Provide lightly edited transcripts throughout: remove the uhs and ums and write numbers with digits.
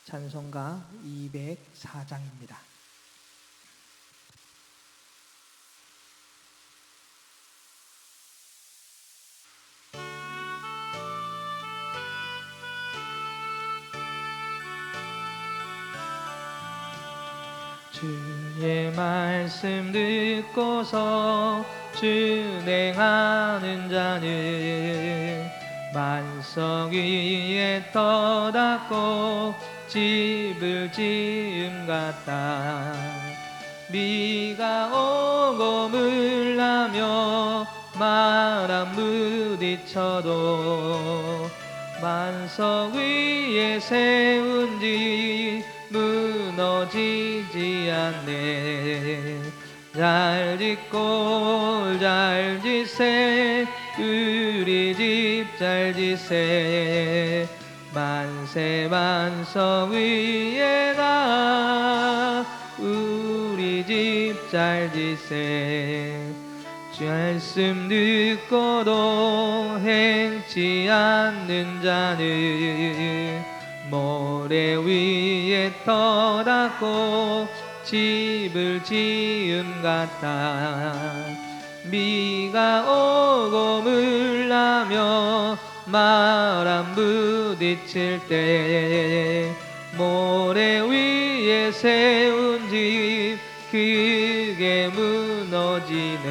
찬송가 204장입니다. 주의 말씀 듣고서 준행하는 자는 만성 위에 떠닫고 집을 지음 같다. 비가 오고 물나며 바람 부딪혀도 만성 위에 세운 집 무너지지 않네. 잘 짓고 잘 지세 우리 집 잘 지세. 만세 만성 위에다 우리 집 잘 지세. 주 말씀 듣고도 행치 않는 자는 모래 위에 떠닫고 집을 지음 같다. 비가 오고 물나며 바람 부딪힐 때 모래 위에 세운 집 크게 무너지네.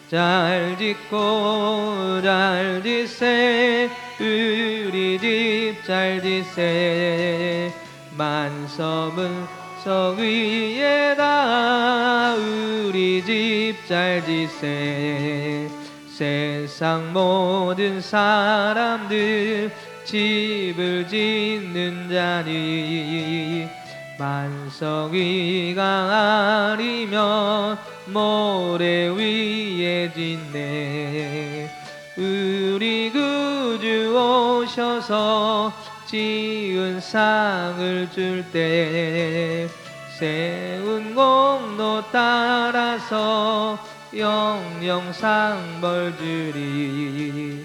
잘 짓고 잘 지세 우리 집 잘 지세. 만섬은 성 위에다 우리 집 잘 지세. 세상 모든 사람들 집을 짓는 자니 만성 위가 아니면 모래 위에 짓네. 우리 구주 오셔서 지은 상을 줄 때 세운 공로 따라서 영영 상벌 주리.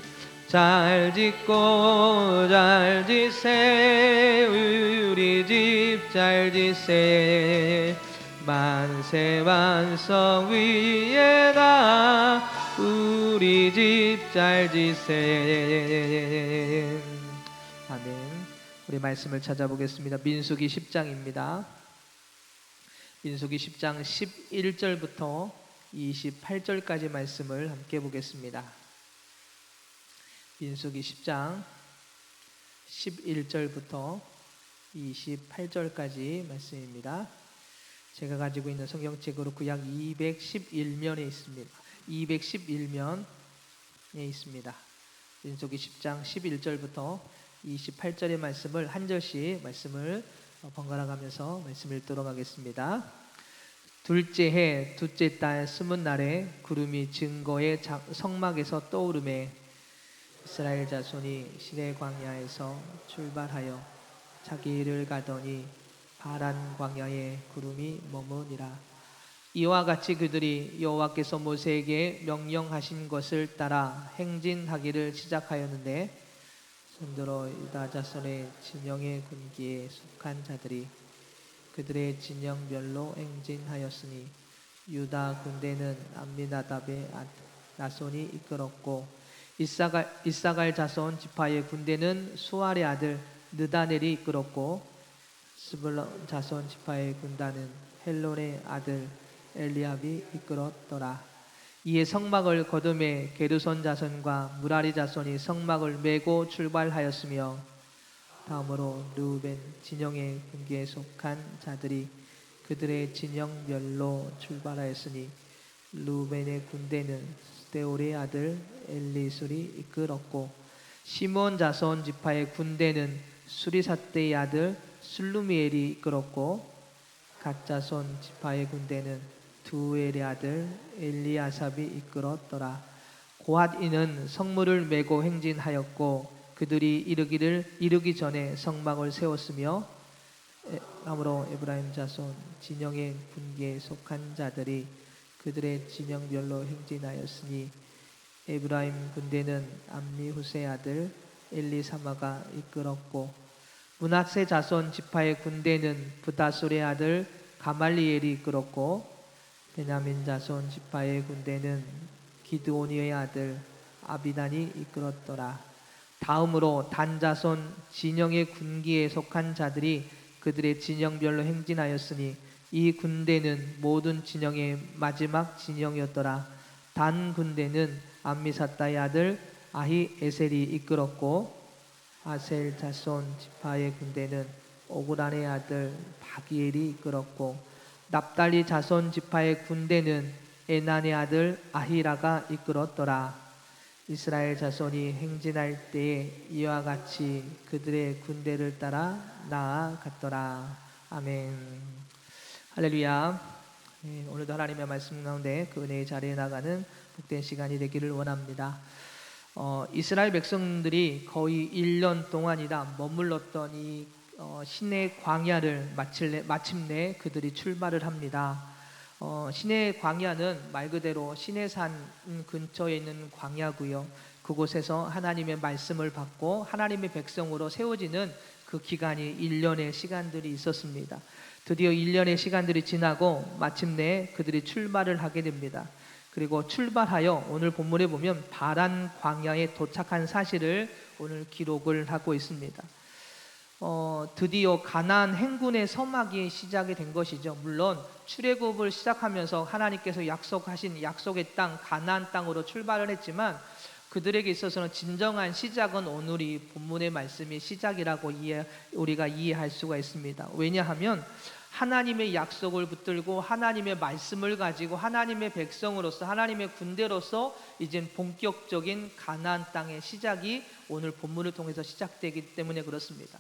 잘 짓고 잘 지세 우리 집 잘 지세. 만세 만성 위에다 우리 집 잘 지세. 아멘. 우리 말씀을 찾아보겠습니다. 민수기 10장입니다. 민수기 10장 11절부터 28절까지 말씀을 함께 보겠습니다. 민수기 10장 11절부터 28절까지 말씀입니다. 제가 가지고 있는 성경책으로 구약 211면에 있습니다. 211면에 있습니다. 민수기 10장 11절부터 28절의 말씀을 한 절씩 말씀을 번갈아 가면서 말씀을 읽도록 하겠습니다. 둘째 해 둘째 달 스문 날에 구름이 증거의 성막에서 떠오르매 이스라엘 자손이 시내 광야에서 출발하여 자기 일을 가더니 파란 광야에 구름이 머무니라. 이와 같이 그들이 여호와께서 모세에게 명령하신 것을 따라 행진하기를 시작하였는데 손들어 유다 자손의 진영의 군기에 속한 자들이 그들의 진영별로 행진하였으니 유다 군대는 암미나답의 나손이 이끌었고 이사갈 자손 지파의 군대는 수알의 아들 느다넬이 이끌었고 스불론 자손 지파의 군단은 헬론의 아들 엘리압이 이끌었더라. 이에 성막을 거두매 게르손 자손과 무라리 자손이 성막을 메고 출발하였으며 다음으로 르우벤 진영의 군기에 속한 자들이 그들의 진영별로 출발하였으니 르우벤의 군대는 스데올의 아들 엘리술이 이끌었고 시몬 자손 지파의 군대는 수리사떼의 아들 슬루미엘이 이끌었고 갓 자손 지파의 군대는 두엘의 아들 엘리아삽이 이끌었더라. 고핫인은 성물을 메고 행진하였고 그들이 이르기 전에 성막을 세웠으며 아무로 에브라임 자손 진영의 군기에 속한 자들이 그들의 진영별로 행진하였으니 에브라임 군대는 암미후세 아들 엘리사마가 이끌었고 므낫세 자손 지파의 군대는 브다솔의 아들 가말리엘이 이끌었고 베냐민 자손 지파의 군대는 기드오니의 아들 아비단이 이끌었더라. 다음으로 단 자손 진영의 군기에 속한 자들이 그들의 진영별로 행진하였으니 이 군대는 모든 진영의 마지막 진영이었더라. 단 군대는 암미사다의 아들 아히에셀이 이끌었고 아셀 자손 지파의 군대는 오그란의 아들 바기엘이 이끌었고 납달리 자손 지파의 군대는 에난의 아들 아히라가 이끌었더라. 이스라엘 자손이 행진할 때에 이와 같이 그들의 군대를 따라 나아갔더라. 아멘. 할렐루야. 오늘도 하나님의 말씀 가운데 그 은혜의 자리에 나가는 복된 시간이 되기를 원합니다. 이스라엘 백성들이 거의 1년 동안이나 머물렀던 이 시내 광야를 마침내 그들이 출발을 합니다. 시내 광야는 말 그대로 시내산 근처에 있는 광야고요. 그곳에서 하나님의 말씀을 받고 하나님의 백성으로 세워지는 그 기간이 1년의 시간들이 있었습니다. 드디어 1년의 시간들이 지나고 마침내 그들이 출발을 하게 됩니다. 그리고 출발하여 오늘 본문에 보면 바란 광야에 도착한 사실을 오늘 기록을 하고 있습니다. 드디어 가나안 행군의 서막이 시작이 된 것이죠. 물론 출애굽을 시작하면서 하나님께서 약속하신 약속의 땅 가나안 땅으로 출발을 했지만 그들에게 있어서는 진정한 시작은 오늘 이 본문의 말씀이 시작이라고 우리가 이해할 수가 있습니다. 왜냐하면 하나님의 약속을 붙들고 하나님의 말씀을 가지고 하나님의 백성으로서 하나님의 군대로서 이젠 본격적인 가나안 땅의 시작이 오늘 본문을 통해서 시작되기 때문에 그렇습니다.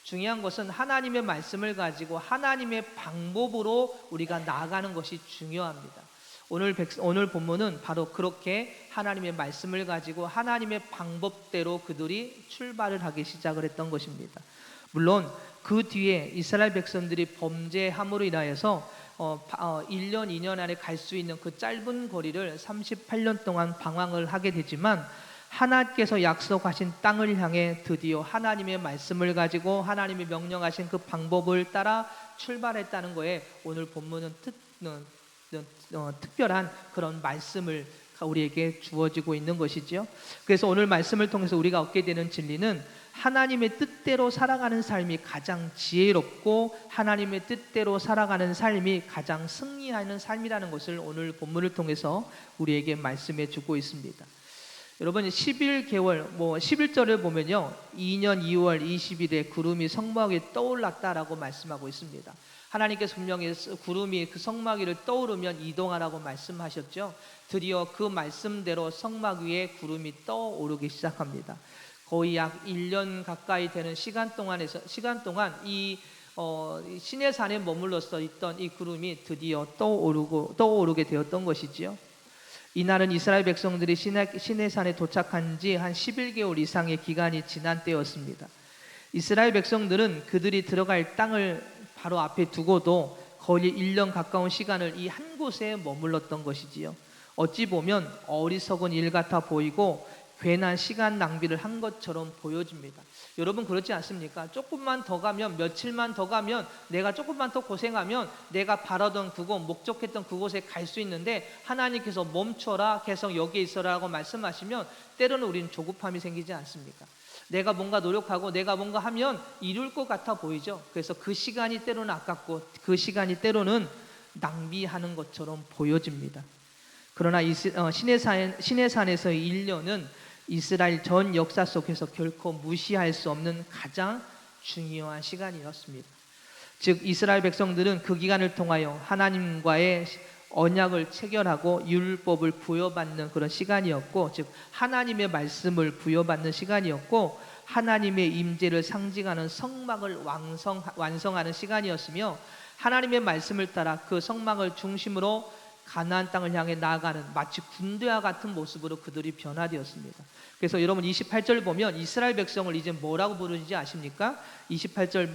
중요한 것은 하나님의 말씀을 가지고 하나님의 방법으로 우리가 나아가는 것이 중요합니다. 오늘 본문은 바로 그렇게 하나님의 말씀을 가지고 하나님의 방법대로 그들이 출발을 하기 시작을 했던 것입니다. 물론 그 뒤에 이스라엘 백성들이 범죄함으로 인하여서 1년, 2년 안에 갈 수 있는 그 짧은 거리를 38년 동안 방황을 하게 되지만 하나님께서 약속하신 땅을 향해 드디어 하나님의 말씀을 가지고 하나님이 명령하신 그 방법을 따라 출발했다는 거에 오늘 본문은 특별한 그런 말씀을 우리에게 주어지고 있는 것이죠. 그래서 오늘 말씀을 통해서 우리가 얻게 되는 진리는 하나님의 뜻대로 살아가는 삶이 가장 지혜롭고 하나님의 뜻대로 살아가는 삶이 가장 승리하는 삶이라는 것을 오늘 본문을 통해서 우리에게 말씀해 주고 있습니다. 여러분 11개월 11절을 보면요 2년 2월 20일에 구름이 성막 위에 떠올랐다라고 말씀하고 있습니다. 하나님께서 분명히 구름이 그 성막 위를 떠오르면 이동하라고 말씀하셨죠. 드디어 그 말씀대로 성막 위에 구름이 떠오르기 시작합니다. 거의 약 1년 가까이 되는 시간 동안 이 시내산에 머물러서 있던 이 구름이 드디어 떠오르게 되었던 것이지요. 이날은 이스라엘 백성들이 시내산에 도착한 지 한 11개월 이상의 기간이 지난 때였습니다. 이스라엘 백성들은 그들이 들어갈 땅을 바로 앞에 두고도 거의 1년 가까운 시간을 이 한 곳에 머물렀던 것이지요. 어찌 보면 어리석은 일 같아 보이고 괜한 시간 낭비를 한 것처럼 보여집니다. 여러분 그렇지 않습니까? 조금만 더 가면 며칠만 더 가면 내가 조금만 더 고생하면 내가 바라던 그곳 목적했던 그곳에 갈 수 있는데 하나님께서 멈춰라 계속 여기에 있어라고 말씀하시면 때로는 우리는 조급함이 생기지 않습니까? 내가 뭔가 노력하고 내가 뭔가 하면 이룰 것 같아 보이죠. 그래서 그 시간이 때로는 아깝고 그 시간이 때로는 낭비하는 것처럼 보여집니다. 그러나 시내산에서의 1년은 이스라엘 전 역사 속에서 결코 무시할 수 없는 가장 중요한 시간이었습니다. 즉 이스라엘 백성들은 그 기간을 통하여 하나님과의 언약을 체결하고 율법을 부여받는 그런 시간이었고, 즉 하나님의 말씀을 부여받는 시간이었고 하나님의 임재를 상징하는 성막을 완성하는 시간이었으며 하나님의 말씀을 따라 그 성막을 중심으로 가나안 땅을 향해 나아가는 마치 군대와 같은 모습으로 그들이 변화되었습니다. 그래서 여러분 28절 보면 이스라엘 백성을 이제 뭐라고 부르는지 아십니까? 28절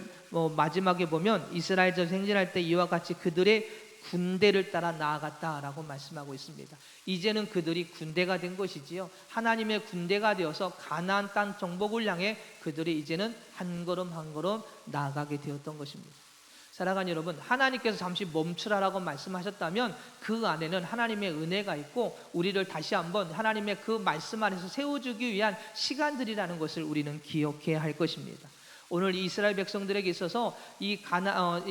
마지막에 보면 이스라엘에서 행진할 때 이와 같이 그들의 군대를 따라 나아갔다라고 말씀하고 있습니다. 이제는 그들이 군대가 된 것이지요. 하나님의 군대가 되어서 가나안 땅 정복을 향해 그들이 이제는 한 걸음 한 걸음 나아가게 되었던 것입니다. 사랑하는 여러분, 하나님께서 잠시 멈추라라고 말씀하셨다면 그 안에는 하나님의 은혜가 있고 우리를 다시 한번 하나님의 그 말씀 안에서 세워주기 위한 시간들이라는 것을 우리는 기억해야 할 것입니다. 오늘 이스라엘 백성들에게 있어서 이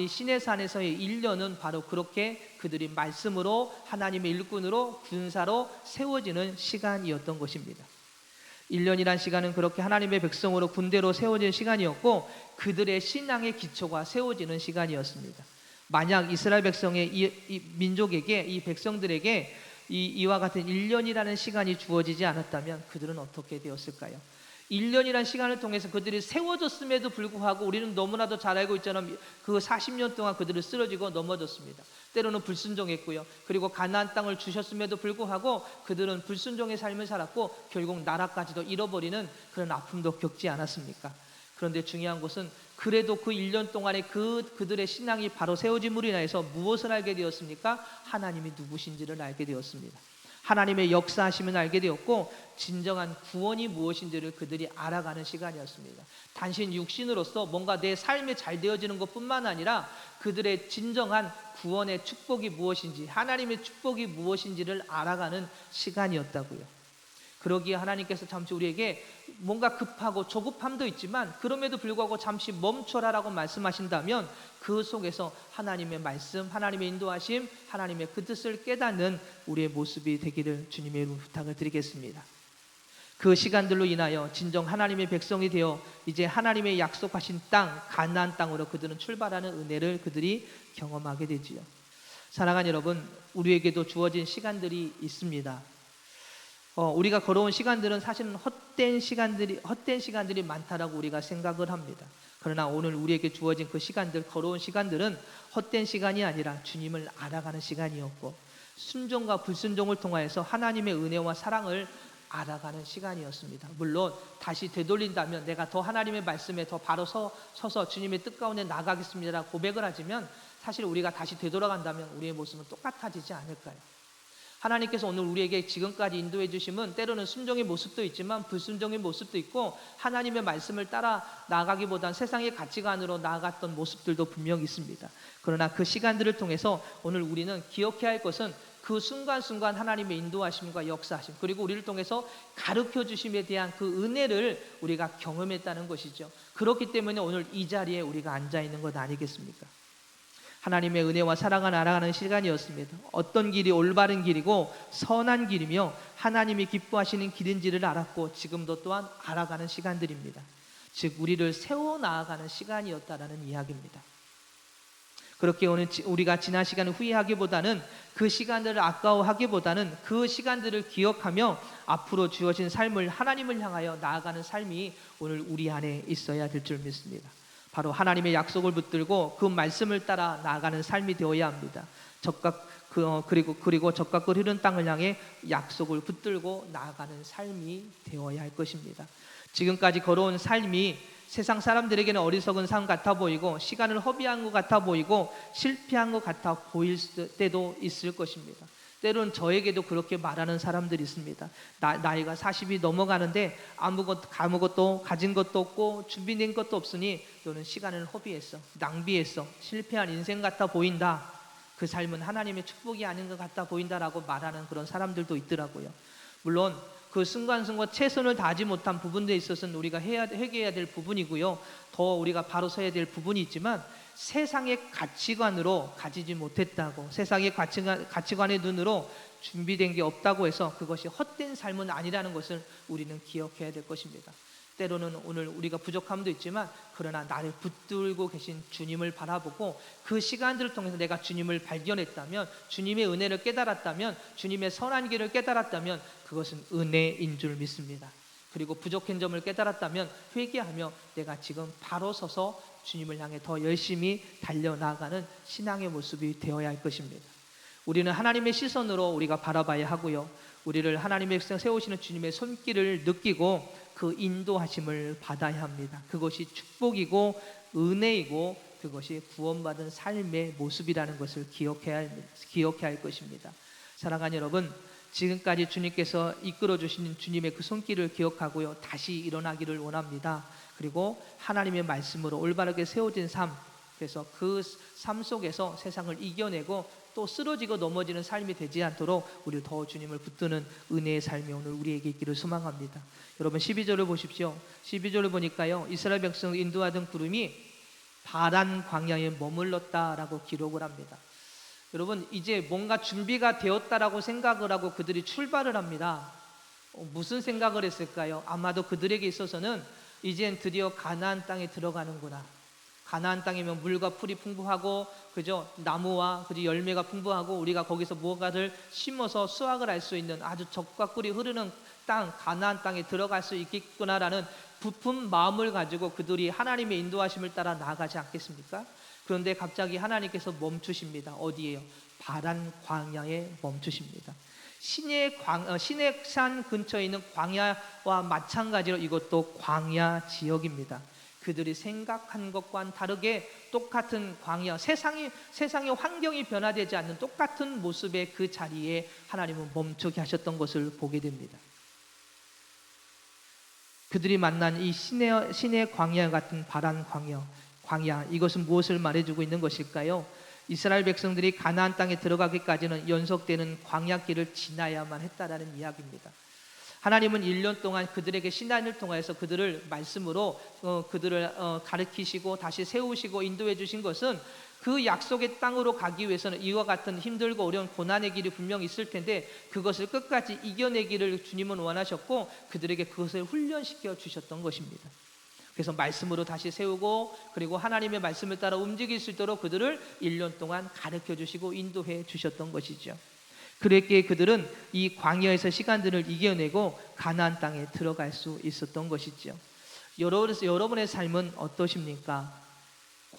시내산에서의 1년은 바로 그렇게 그들이 말씀으로 하나님의 일꾼으로 군사로 세워지는 시간이었던 것입니다. 1년이란 시간은 그렇게 하나님의 백성으로 군대로 세워진 시간이었고 그들의 신앙의 기초가 세워지는 시간이었습니다. 만약 이스라엘 백성의 이 민족에게 이 백성들에게 이와 같은 1년이라는 시간이 주어지지 않았다면 그들은 어떻게 되었을까요? 1년이라는 시간을 통해서 그들이 세워졌음에도 불구하고 우리는 너무나도 잘 알고 있잖아요. 그 40년 동안 그들을 쓰러지고 넘어졌습니다. 때로는 불순종했고요. 그리고 가나안 땅을 주셨음에도 불구하고 그들은 불순종의 삶을 살았고 결국 나라까지도 잃어버리는 그런 아픔도 겪지 않았습니까? 그런데 중요한 것은 그래도 그 1년 동안에 그들의 신앙이 바로 세워짐으로 인해서 무엇을 알게 되었습니까? 하나님이 누구신지를 알게 되었습니다. 하나님의 역사하심을 알게 되었고 진정한 구원이 무엇인지를 그들이 알아가는 시간이었습니다. 단신 육신으로서 뭔가 내 삶이 잘 되어지는 것뿐만 아니라 그들의 진정한 구원의 축복이 무엇인지 하나님의 축복이 무엇인지를 알아가는 시간이었다고요. 그러기에 하나님께서 잠시 우리에게 뭔가 급하고 조급함도 있지만 그럼에도 불구하고 잠시 멈춰라라고 말씀하신다면 그 속에서 하나님의 말씀, 하나님의 인도하심, 하나님의 그 뜻을 깨닫는 우리의 모습이 되기를 주님의 이름으로 부탁을 드리겠습니다. 그 시간들로 인하여 진정 하나님의 백성이 되어 이제 하나님의 약속하신 땅, 가나안 땅으로 그들은 출발하는 은혜를 그들이 경험하게 되지요. 사랑하는 여러분, 우리에게도 주어진 시간들이 있습니다. 우리가 걸어온 시간들은 사실은 헛된 시간들이 많다라고 우리가 생각을 합니다. 그러나 오늘 우리에게 주어진 그 시간들, 걸어온 시간들은 헛된 시간이 아니라 주님을 알아가는 시간이었고 순종과 불순종을 통하여서 하나님의 은혜와 사랑을 알아가는 시간이었습니다. 물론 다시 되돌린다면 내가 더 하나님의 말씀에 더 바로 서서 주님의 뜻 가운데 나가겠습니다라고 고백을 하지만 사실 우리가 다시 되돌아간다면 우리의 모습은 똑같아지지 않을까요? 하나님께서 오늘 우리에게 지금까지 인도해 주심은 때로는 순종의 모습도 있지만 불순종의 모습도 있고 하나님의 말씀을 따라 나아가기보단 세상의 가치관으로 나아갔던 모습들도 분명히 있습니다. 그러나 그 시간들을 통해서 오늘 우리는 기억해야 할 것은 그 순간순간 하나님의 인도하심과 역사하심 그리고 우리를 통해서 가르쳐 주심에 대한 그 은혜를 우리가 경험했다는 것이죠. 그렇기 때문에 오늘 이 자리에 우리가 앉아 있는 것 아니겠습니까? 하나님의 은혜와 사랑을 알아가는 시간이었습니다. 어떤 길이 올바른 길이고 선한 길이며 하나님이 기뻐하시는 길인지를 알았고 지금도 또한 알아가는 시간들입니다. 즉 우리를 세워나가는 시간이었다라는 이야기입니다. 그렇게 오늘 우리가 지난 시간을 후회하기보다는 그 시간들을 아까워하기보다는 그 시간들을 기억하며 앞으로 주어진 삶을 하나님을 향하여 나아가는 삶이 오늘 우리 안에 있어야 될 줄 믿습니다. 바로 하나님의 약속을 붙들고 그 말씀을 따라 나아가는 삶이 되어야 합니다. 그리고 적과 흐르는 땅을 향해 약속을 붙들고 나아가는 삶이 되어야 할 것입니다. 지금까지 걸어온 삶이 세상 사람들에게는 어리석은 삶 같아 보이고 시간을 허비한 것 같아 보이고 실패한 것 같아 보일 때도 있을 것입니다. 때로는 저에게도 그렇게 말하는 사람들이 있습니다. 나이가 40이 넘어가는데 아무것도 가진 것도 없고 준비된 것도 없으니 너는 시간을 허비했어, 낭비했어, 실패한 인생 같아 보인다. 그 삶은 하나님의 축복이 아닌 것 같아 보인다라고 말하는 그런 사람들도 있더라고요. 물론 그 순간순간 최선을 다하지 못한 부분들에 있어서는 우리가 회개해야 될 부분이고요. 더 우리가 바로 서야 될 부분이 있지만 세상의 가치관으로 가지지 못했다고 세상의 가치관의 눈으로 준비된 게 없다고 해서 그것이 헛된 삶은 아니라는 것을 우리는 기억해야 될 것입니다. 때로는 오늘 우리가 부족함도 있지만 그러나 나를 붙들고 계신 주님을 바라보고 그 시간들을 통해서 내가 주님을 발견했다면 주님의 은혜를 깨달았다면 주님의 선한 길을 깨달았다면 그것은 은혜인 줄 믿습니다. 그리고 부족한 점을 깨달았다면 회개하며 내가 지금 바로 서서 주님을 향해 더 열심히 달려나가는 신앙의 모습이 되어야 할 것입니다. 우리는 하나님의 시선으로 우리가 바라봐야 하고요. 우리를 하나님의 세우시는 주님의 손길을 느끼고 그 인도하심을 받아야 합니다. 그것이 축복이고 은혜이고 그것이 구원받은 삶의 모습이라는 것을 기억해야 할 것입니다. 사랑하는 여러분, 지금까지 주님께서 이끌어 주신 주님의 그 손길을 기억하고요, 다시 일어나기를 원합니다. 그리고 하나님의 말씀으로 올바르게 세워진 삶, 그래서 그 삶 속에서 세상을 이겨내고 또 쓰러지고 넘어지는 삶이 되지 않도록 우리 더 주님을 붙드는 은혜의 삶이 오늘 우리에게 있기를 소망합니다. 여러분 12절을 보십시오. 12절을 보니까요, 이스라엘 백성을 인도하던 구름이 파란 광야에 머물렀다라고 기록을 합니다. 여러분, 이제 뭔가 준비가 되었다라고 생각을 하고 그들이 출발을 합니다. 무슨 생각을 했을까요? 아마도 그들에게 있어서는 이젠 드디어 가나안 땅에 들어가는구나. 가나안 땅이면 물과 풀이 풍부하고, 그죠? 나무와 그죠? 열매가 풍부하고, 우리가 거기서 무언가를 심어서 수확을 할 수 있는 아주 적과 꿀이 흐르는 땅, 가나안 땅에 들어갈 수 있겠구나라는 부푼 마음을 가지고 그들이 하나님의 인도하심을 따라 나아가지 않겠습니까? 그런데 갑자기 하나님께서 멈추십니다. 어디에요? 파란 광야에 멈추십니다. 시내산 근처에 있는 광야와 마찬가지로 이것도 광야 지역입니다. 그들이 생각한 것과는 다르게 똑같은 광야, 세상의 환경이 변화되지 않는 똑같은 모습의 그 자리에 하나님은 멈추게 하셨던 것을 보게 됩니다. 그들이 만난 이 시내 광야 같은 파란 광야, 이것은 무엇을 말해주고 있는 것일까요? 이스라엘 백성들이 가나안 땅에 들어가기까지는 연속되는 광야길을 지나야만 했다라는 이야기입니다. 하나님은 1년 동안 그들에게 신앙을 통해서 그들을 말씀으로 그들을 가르치시고 다시 세우시고 인도해 주신 것은 그 약속의 땅으로 가기 위해서는 이와 같은 힘들고 어려운 고난의 길이 분명히 있을 텐데 그것을 끝까지 이겨내기를 주님은 원하셨고 그들에게 그것을 훈련시켜 주셨던 것입니다. 그래서 말씀으로 다시 세우고 그리고 하나님의 말씀을 따라 움직일 수 있도록 그들을 1년 동안 가르쳐 주시고 인도해 주셨던 것이죠. 그랬기에 그들은 이 광야에서 시간들을 이겨내고 가나안 땅에 들어갈 수 있었던 것이죠. 여러분의 삶은 어떠십니까?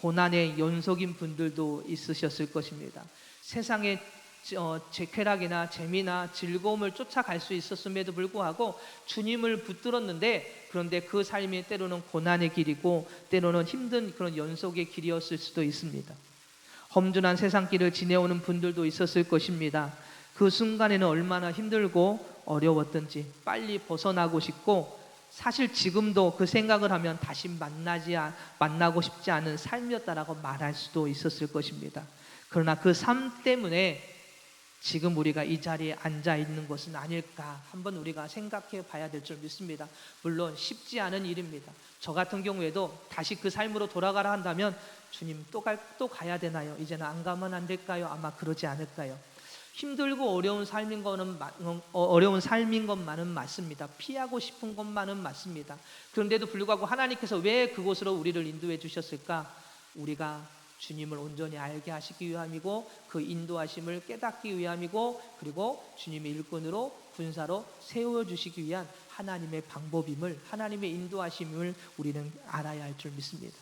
고난의 연속인 분들도 있으셨을 것입니다. 세상의 쾌락이나 재미나 즐거움을 쫓아갈 수 있었음에도 불구하고 주님을 붙들었는데 그런데 그 삶이 때로는 고난의 길이고 때로는 힘든 그런 연속의 길이었을 수도 있습니다. 험준한 세상길을 지내오는 분들도 있었을 것입니다. 그 순간에는 얼마나 힘들고 어려웠던지 빨리 벗어나고 싶고 사실 지금도 그 생각을 하면 다시 만나고 싶지 않은 삶이었다라고 말할 수도 있었을 것입니다. 그러나 그 삶 때문에 지금 우리가 이 자리에 앉아 있는 것은 아닐까 한번 우리가 생각해 봐야 될 줄 믿습니다. 물론 쉽지 않은 일입니다. 저 같은 경우에도 다시 그 삶으로 돌아가라 한다면 주님 또 가야 되나요? 이제는 안 가면 안 될까요? 아마 그러지 않을까요? 힘들고 어려운 삶인 것만은 맞습니다. 피하고 싶은 것만은 맞습니다. 그런데도 불구하고 하나님께서 왜 그곳으로 우리를 인도해 주셨을까? 우리가 주님을 온전히 알게 하시기 위함이고 그 인도하심을 깨닫기 위함이고 그리고 주님의 일꾼으로 군사로 세워주시기 위한 하나님의 방법임을 하나님의 인도하심을 우리는 알아야 할 줄 믿습니다.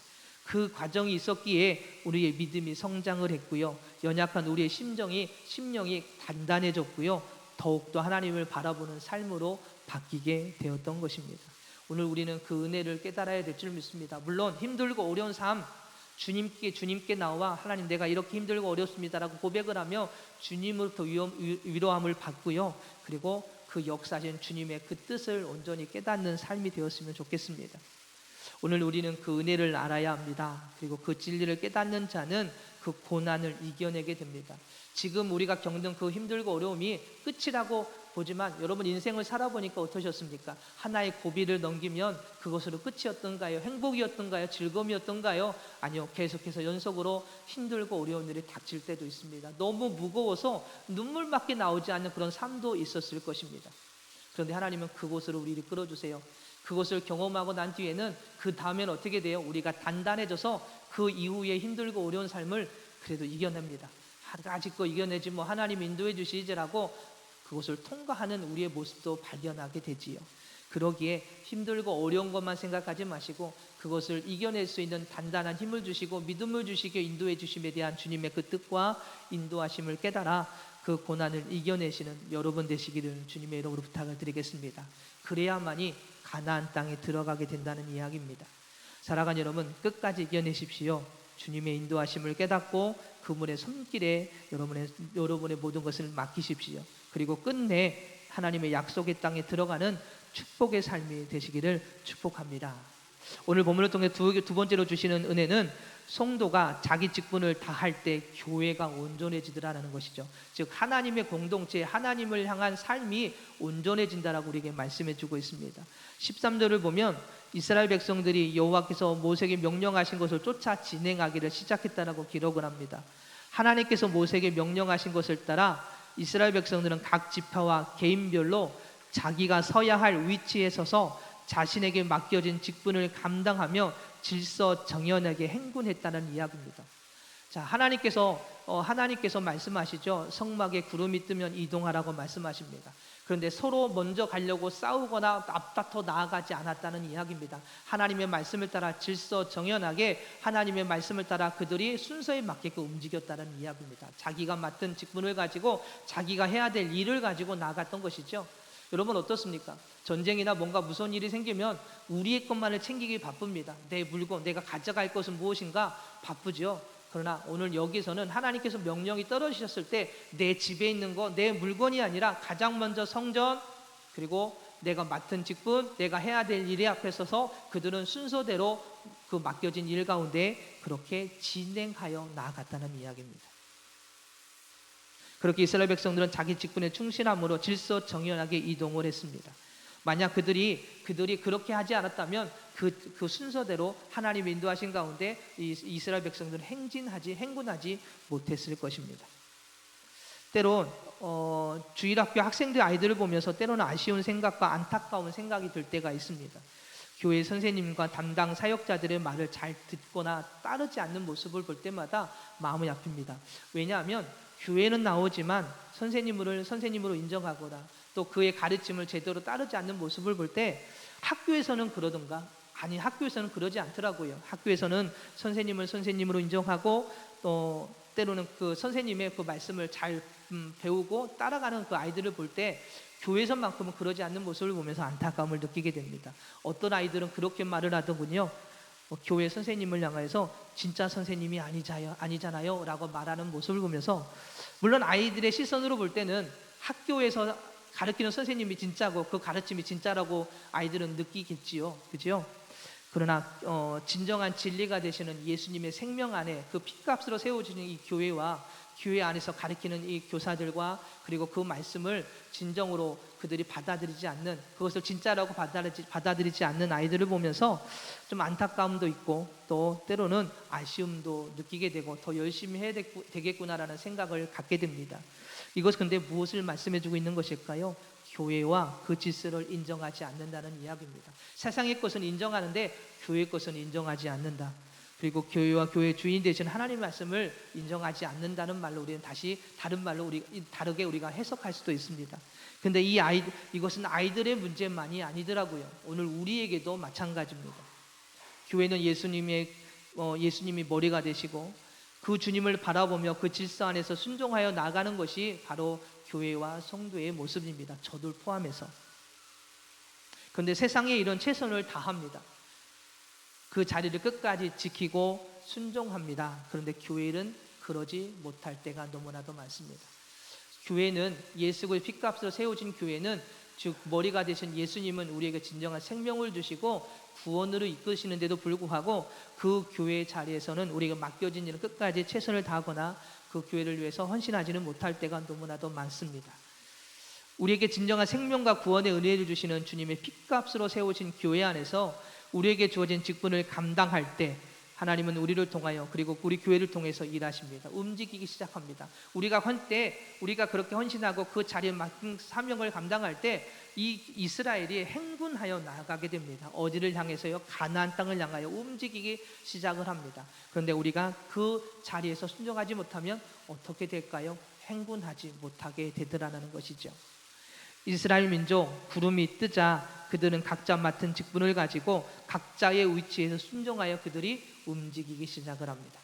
그 과정이 있었기에 우리의 믿음이 성장을 했고요. 연약한 우리의 심령이 단단해졌고요. 더욱더 하나님을 바라보는 삶으로 바뀌게 되었던 것입니다. 오늘 우리는 그 은혜를 깨달아야 될 줄 믿습니다. 물론 힘들고 어려운 삶 주님께 나와 하나님 내가 이렇게 힘들고 어렵습니다라고 고백을 하며 주님으로부터 위로함을 받고요. 그리고 그 역사하신 주님의 그 뜻을 온전히 깨닫는 삶이 되었으면 좋겠습니다. 오늘 우리는 그 은혜를 알아야 합니다. 그리고 그 진리를 깨닫는 자는 그 고난을 이겨내게 됩니다. 지금 우리가 겪는 그 힘들고 어려움이 끝이라고 보지만 여러분 인생을 살아보니까 어떠셨습니까? 하나의 고비를 넘기면 그것으로 끝이었던가요? 행복이었던가요? 즐거움이었던가요? 아니요. 계속해서 연속으로 힘들고 어려운 일이 닥칠 때도 있습니다. 너무 무거워서 눈물밖에 나오지 않는 그런 삶도 있었을 것입니다. 그런데 하나님은 그곳으로 우리를 끌어주세요. 그것을 경험하고 난 뒤에는 그 다음에는 어떻게 돼요? 우리가 단단해져서 그 이후에 힘들고 어려운 삶을 그래도 이겨냅니다. 아직도 이겨내지 뭐 하나님 인도해 주시지라고 그것을 통과하는 우리의 모습도 발견하게 되지요. 그러기에 힘들고 어려운 것만 생각하지 마시고 그것을 이겨낼 수 있는 단단한 힘을 주시고 믿음을 주시게 인도해 주심에 대한 주님의 그 뜻과 인도하심을 깨달아 그 고난을 이겨내시는 여러분 되시기를 주님의 이름으로 부탁을 드리겠습니다. 그래야만이 가나안 땅에 들어가게 된다는 이야기입니다. 사랑하는 여러분, 끝까지 이겨내십시오. 주님의 인도하심을 깨닫고 그분의 손길에 여러분의 모든 것을 맡기십시오. 그리고 끝내 하나님의 약속의 땅에 들어가는 축복의 삶이 되시기를 축복합니다. 오늘 본문을 통해 두 번째로 주시는 은혜는 성도가 자기 직분을 다할 때 교회가 온전해지더라는 것이죠. 즉 하나님의 공동체, 하나님을 향한 삶이 온전해진다라고 우리에게 말씀해 주고 있습니다. 13절을 보면 이스라엘 백성들이 여호와께서 모세에게 명령하신 것을 쫓아 진행하기를 시작했다라고 기록을 합니다. 하나님께서 모세에게 명령하신 것을 따라 이스라엘 백성들은 각 지파와 개인별로 자기가 서야 할 위치에 서서 자신에게 맡겨진 직분을 감당하며 질서정연하게 행군했다는 이야기입니다. 자, 하나님께서 말씀하시죠. 성막에 구름이 뜨면 이동하라고 말씀하십니다. 그런데 서로 먼저 가려고 싸우거나 앞다퉈 나아가지 않았다는 이야기입니다. 하나님의 말씀을 따라 질서정연하게 하나님의 말씀을 따라 그들이 순서에 맞게끔 움직였다는 이야기입니다. 자기가 맡은 직분을 가지고 자기가 해야 될 일을 가지고 나아갔던 것이죠. 여러분 어떻습니까? 전쟁이나 뭔가 무서운 일이 생기면 우리의 것만을 챙기기 바쁩니다. 내 물건, 내가 가져갈 것은 무엇인가 바쁘죠. 그러나 오늘 여기서는 하나님께서 명령이 떨어지셨을 때 내 집에 있는 거, 내 물건이 아니라 가장 먼저 성전, 그리고 내가 맡은 직분, 내가 해야 될 일에 앞에 서서 그들은 순서대로 그 맡겨진 일 가운데 그렇게 진행하여 나아갔다는 이야기입니다. 그렇게 이스라엘 백성들은 자기 직분에 충실함으로 질서정연하게 이동을 했습니다. 만약 그들이 그렇게 하지 않았다면 그 순서대로 하나님의 인도하신 가운데 이스라엘 백성들은 행군하지 못했을 것입니다. 때론 주일학교 학생들 아이들을 보면서 때로는 아쉬운 생각과 안타까운 생각이 들 때가 있습니다. 교회 선생님과 담당 사역자들의 말을 잘 듣거나 따르지 않는 모습을 볼 때마다 마음이 아픕니다. 왜냐하면 교회는 나오지만 선생님으로 인정하거나 또 그의 가르침을 제대로 따르지 않는 모습을 볼 때 학교에서는 그러던가 아니 학교에서는 그러지 않더라고요. 학교에서는 선생님을 선생님으로 인정하고 또 때로는 그 선생님의 그 말씀을 잘 배우고 따라가는 그 아이들을 볼 때 교회에서만큼은 그러지 않는 모습을 보면서 안타까움을 느끼게 됩니다. 어떤 아이들은 그렇게 말을 하더군요. 교회 선생님을 향해서 진짜 선생님이 아니잖아요 라고 말하는 모습을 보면서 물론 아이들의 시선으로 볼 때는 학교에서 가르치는 선생님이 진짜고 그 가르침이 진짜라고 아이들은 느끼겠지요. 그죠? 그러나 진정한 진리가 되시는 예수님의 생명 안에 그 핏값으로 세워지는 이 교회와 교회 안에서 가르치는 이 교사들과 그리고 그 말씀을 진정으로 그들이 받아들이지 않는, 그것을 진짜라고 받아들이지 않는 아이들을 보면서 좀 안타까움도 있고 또 때로는 아쉬움도 느끼게 되고 더 열심히 해야 되겠구나라는 생각을 갖게 됩니다. 이것 근데 무엇을 말씀해주고 있는 것일까요? 교회와 그 질서를 인정하지 않는다는 이야기입니다. 세상의 것은 인정하는데 교회의 것은 인정하지 않는다. 그리고 교회와 교회 주인 되신 하나님의 말씀을 인정하지 않는다는 말로 우리는 다시 다른 말로 다르게 우리가 해석할 수도 있습니다. 근데 이것은 아이들의 문제만이 아니더라고요. 오늘 우리에게도 마찬가지입니다. 교회는 예수님이 머리가 되시고 그 주님을 바라보며 그 질서 안에서 순종하여 나가는 것이 바로 교회와 성도의 모습입니다. 저들 포함해서. 그런데 세상에 이런 최선을 다합니다. 그 자리를 끝까지 지키고 순종합니다. 그런데 교회는 그러지 못할 때가 너무나도 많습니다. 교회는 예수의 핏값으로 세워진 교회는 즉 머리가 되신 예수님은 우리에게 진정한 생명을 주시고 구원으로 이끄시는데도 불구하고 그 교회의 자리에서는 우리가 맡겨진 일을 끝까지 최선을 다하거나 그 교회를 위해서 헌신하지는 못할 때가 너무나도 많습니다. 우리에게 진정한 생명과 구원의 은혜를 주시는 주님의 핏값으로 세우신 교회 안에서 우리에게 주어진 직분을 감당할 때 하나님은 우리를 통하여 그리고 우리 교회를 통해서 일하십니다. 움직이기 시작합니다. 우리가 그렇게 헌신하고 그 자리에 맡긴 사명을 감당할 때 이 이스라엘이 행군하여 나아가게 됩니다. 어디를 향해서요? 가나안 땅을 향하여 움직이기 시작을 합니다. 그런데 우리가 그 자리에서 순종하지 못하면 어떻게 될까요? 행군하지 못하게 되더라는 것이죠. 이스라엘 민족 구름이 뜨자 그들은 각자 맡은 직분을 가지고 각자의 위치에서 순종하여 그들이 움직이기 시작을 합니다.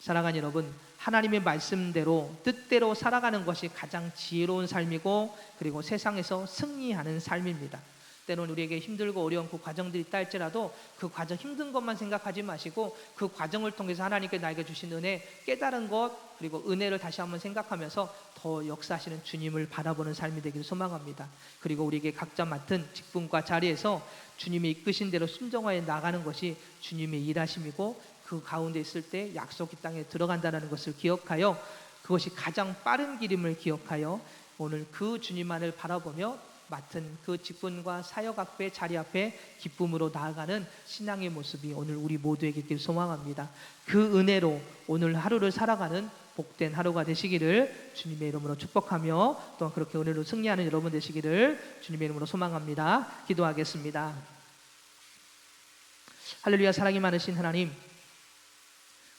사랑하는 여러분, 하나님의 말씀대로 뜻대로 살아가는 것이 가장 지혜로운 삶이고 그리고 세상에서 승리하는 삶입니다. 때로는 우리에게 힘들고 어려운 그 과정들이 있다 할지라도 그 과정, 힘든 것만 생각하지 마시고 그 과정을 통해서 하나님께 나에게 주신 은혜, 깨달은 것, 그리고 은혜를 다시 한번 생각하면서 더 역사하시는 주님을 바라보는 삶이 되기를 소망합니다. 그리고 우리에게 각자 맡은 직분과 자리에서 주님이 이끄신 대로 순종하여 나가는 것이 주님의 일하심이고, 그 가운데 있을 때 약속의 땅에 들어간다는 것을 기억하여, 그것이 가장 빠른 길임을 기억하여 오늘 그 주님만을 바라보며 맡은 그 직분과 사역 앞에, 자리 앞에 기쁨으로 나아가는 신앙의 모습이 오늘 우리 모두에게 있기를 소망합니다. 그 은혜로 오늘 하루를 살아가는 복된 하루가 되시기를 주님의 이름으로 축복하며, 또한 그렇게 은혜로 승리하는 여러분 되시기를 주님의 이름으로 소망합니다. 기도하겠습니다. 할렐루야. 사랑이 많으신 하나님,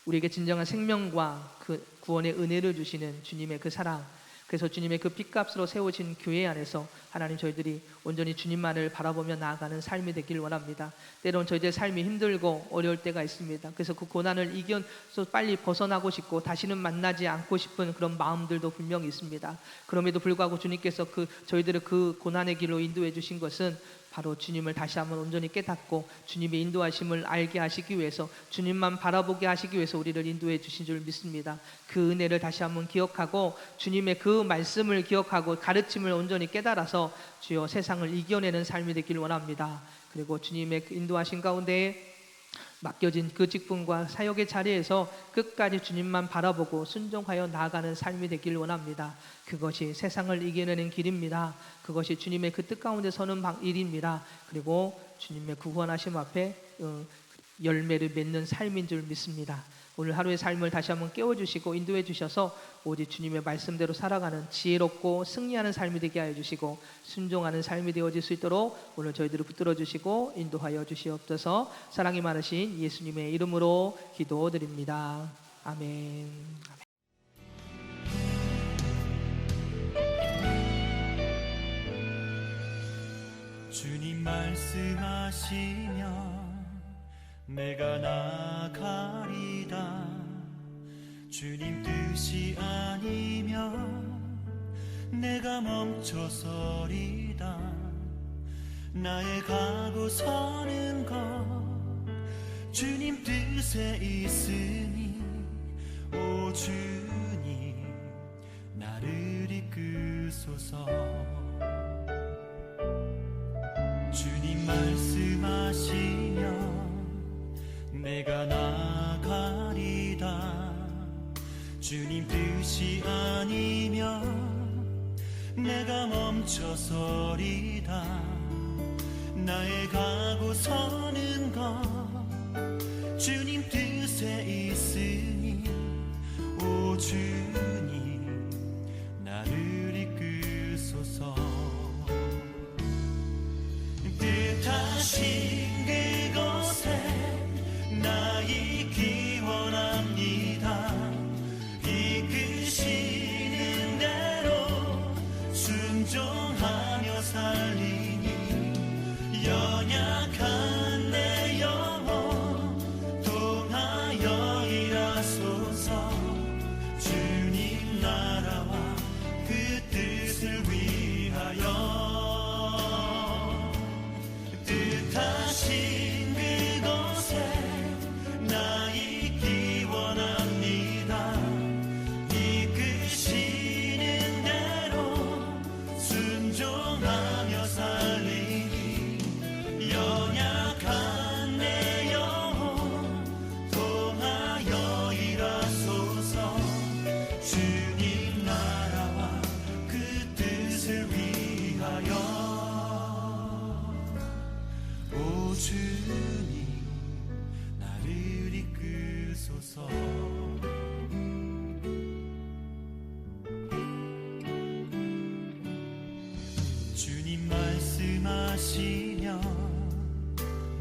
우리에게 진정한 생명과 그 구원의 은혜를 주시는 주님의 그 사랑, 그래서 주님의 그 핏값으로 세워진 교회 안에서 하나님, 저희들이 온전히 주님만을 바라보며 나아가는 삶이 되기를 원합니다. 때로는 저희들의 삶이 힘들고 어려울 때가 있습니다. 그래서 그 고난을 이겨서 빨리 벗어나고 싶고 다시는 만나지 않고 싶은 그런 마음들도 분명히 있습니다. 그럼에도 불구하고 주님께서 저희들을 그 고난의 길로 인도해 주신 것은 바로 주님을 다시 한번 온전히 깨닫고 주님의 인도하심을 알게 하시기 위해서, 주님만 바라보게 하시기 위해서 우리를 인도해 주신 줄 믿습니다. 그 은혜를 다시 한번 기억하고 주님의 그 말씀을 기억하고 가르침을 온전히 깨달아서 주여 세상을 이겨내는 삶이 되기를 원합니다. 그리고 주님의 인도하신 가운데 맡겨진 그 직분과 사역의 자리에서 끝까지 주님만 바라보고 순종하여 나아가는 삶이 되기를 원합니다. 그것이 세상을 이겨내는 길입니다. 그것이 주님의 그 뜻 가운데 서는 일입니다. 그리고 주님의 구원하심 앞에 열매를 맺는 삶인 줄 믿습니다. 오늘 하루의 삶을 다시 한번 깨워주시고 인도해 주셔서 오직 주님의 말씀대로 살아가는 지혜롭고 승리하는 삶이 되게 하여 주시고 순종하는 삶이 되어질 수 있도록 오늘 저희들을 붙들어 주시고 인도하여 주시옵소서. 사랑이 많으신 예수님의 이름으로 기도드립니다. 아멘. 주님 말씀하시면 내가 나가리다. 주님 뜻이 아니면 내가 멈춰서리다. 나의 가고 서는 것 주님 뜻에 있으니 오 주님 나를 이끄소서. 주님 말씀하시면 내가 나가리다. 주님 뜻이 아니면 내가 멈춰서리다. 나의 가고 서는 것 주님 뜻에 있으니 오 주님 나를 이끄소서. 뜻하신 그곳에 나 있기 원합니다. 이끄시는 대로 순종하며 살리니 연약한 내 영혼 통하여 일하소서. 주님 나라와 그 뜻을 위하여 뜻하신 그곳에 나 있기 원합니다. 이끄시는 대로 순종하며 살리니 연약한 내 영혼 통하여 일하소서. 주님 나라와 그 뜻을 위하여 오 주님 나를 이끄소서. 주님 말씀하시면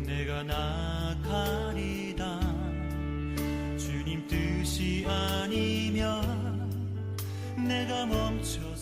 내가 나가리다. 주님 뜻이 아니면 내가 멈춰